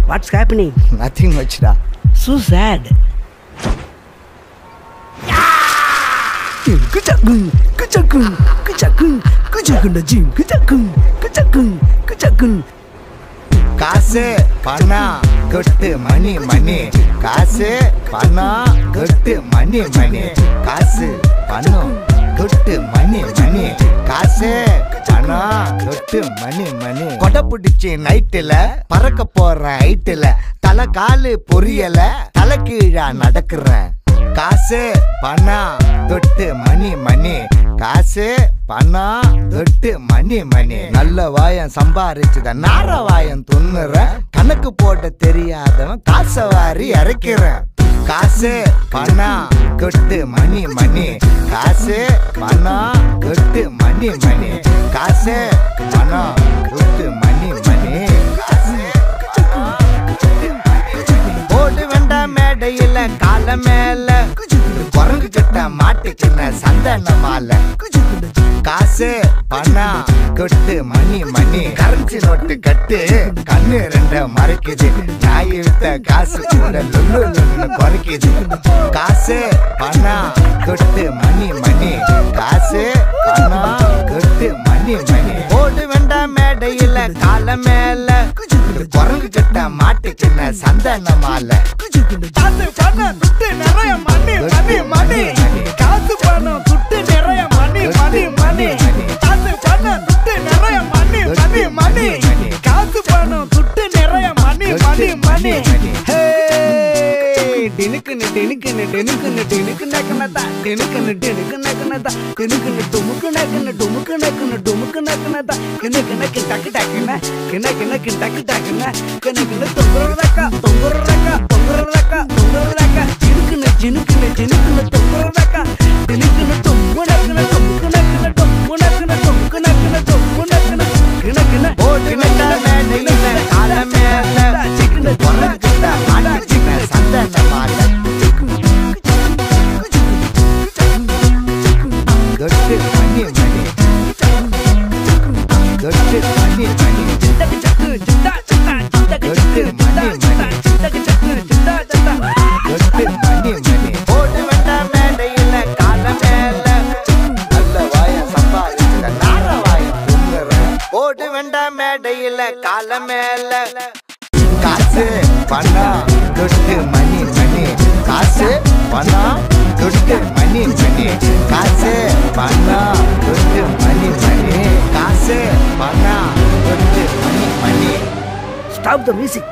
What's happening? Nothing much da. So sad. காசு பணம் கொட்டு மணி மணி காசு பணம் கொட்டு மணி மணி காசு பணம் கொட்டு மணி மணி காசு பணம் கொட்டு மணி மணி கொடை பிடிச்சி நைட்டுல பறக்க போற ஹைட்டுல தலை காலு பொரியல தலை கீழா நடக்கிறேன் காசு பணம் தொட்டு மணி மணி காசு பணம் தொட்டு மணி மணி நல்ல வாயம் சம்பாரிச்சுத நார வாயம் துண்ணுற கணக்கு போட தெரியாதவன் காசை வாரி இறக்கிறேன் காசு பணம் கொட்டு மணி மணி காசு பணம் கொட்டு மணி மணி காசு பணம் கொட்டு மணி மணி போடு வேண்டாம் மேடையில கால மேல குரங்கு சட்ட மாட்டுச்சுன்ன சந்தன மாலை காசு பணம் கொட்டு மணி மணி கரன்சி நோட்டு கட்டு கண்ணு ரெண்ட மறைக்குது நாய் வித்த காசு கூட லுன்னு குறைக்குது காசு பணம் கொட்டு மணி மணி காசு பணம் கொட்டு மணி மணி போடு வேண்டாம் மேடையில கால மேல குரங்கு சட்ட மாட்டுச்சுன்ன சந்தன மாலை காசு பணம் துட்டு நிறைய மணி மணி மணி காசு பணம் துட்டு நிறைய மணி மணி மணி காசு பணம் துட்டு நிறைய மணி மணி மணி காசு பணம் துட்டு நிறைய மணி மணி மணி டினுக்குன்னு டினுக்குன்னு டினுக்குன்னு டினுக்கு நக்கனதா டினுக்குன்னு டினுக்கு நக்கனதா டினுக்குன்னு டுமுக்கு நக்கன டுமுக்கு நக்கன டுமுக்கு நக்கனதா கிணக்குன கிண்டக்கு டக்குன கிணக்குன கிண்டக்கு டக்குன கிணக்குன தொங்குறதக்கா தொங்குறதக்கா தொங்குறதக்கா தொங்குறதக்கா டினுக்குன்னு டினுக்குன்னு டினுக்குன்னு தொங்குறதக்கா டினுக்குன்னு டுமுக்கு நக்கன டுமுக்கு நக்கன டுமுக்கு நக்கன டுமுக்கு நக்கன டுமுக்கு நக்கன கிணக்குன போடுனடா மேடையில கால மேல சிக்கன குரங்குடா மாட்டுச்சுன்ன சந்தன மாலை கொட்டு மணி மணி கொட்டு மணி மணி கொட்டு மணி மணி கொட்டு மணி மணி போடு வேண்டாம் மேடையில கால மேல நல்ல வாயம் சம்பாதிச்சுட நார வாயம் துண்ணுறேன் போடு வேண்டாம் மேடையில கால மேல காசு பணம் கொட்டு மணி மணி காசு பணம் கொட்டு மணி மணி காசு பணம் கொட்டு மணி மணி காசு பணம் கொட்டு மணி மணி Stop the music.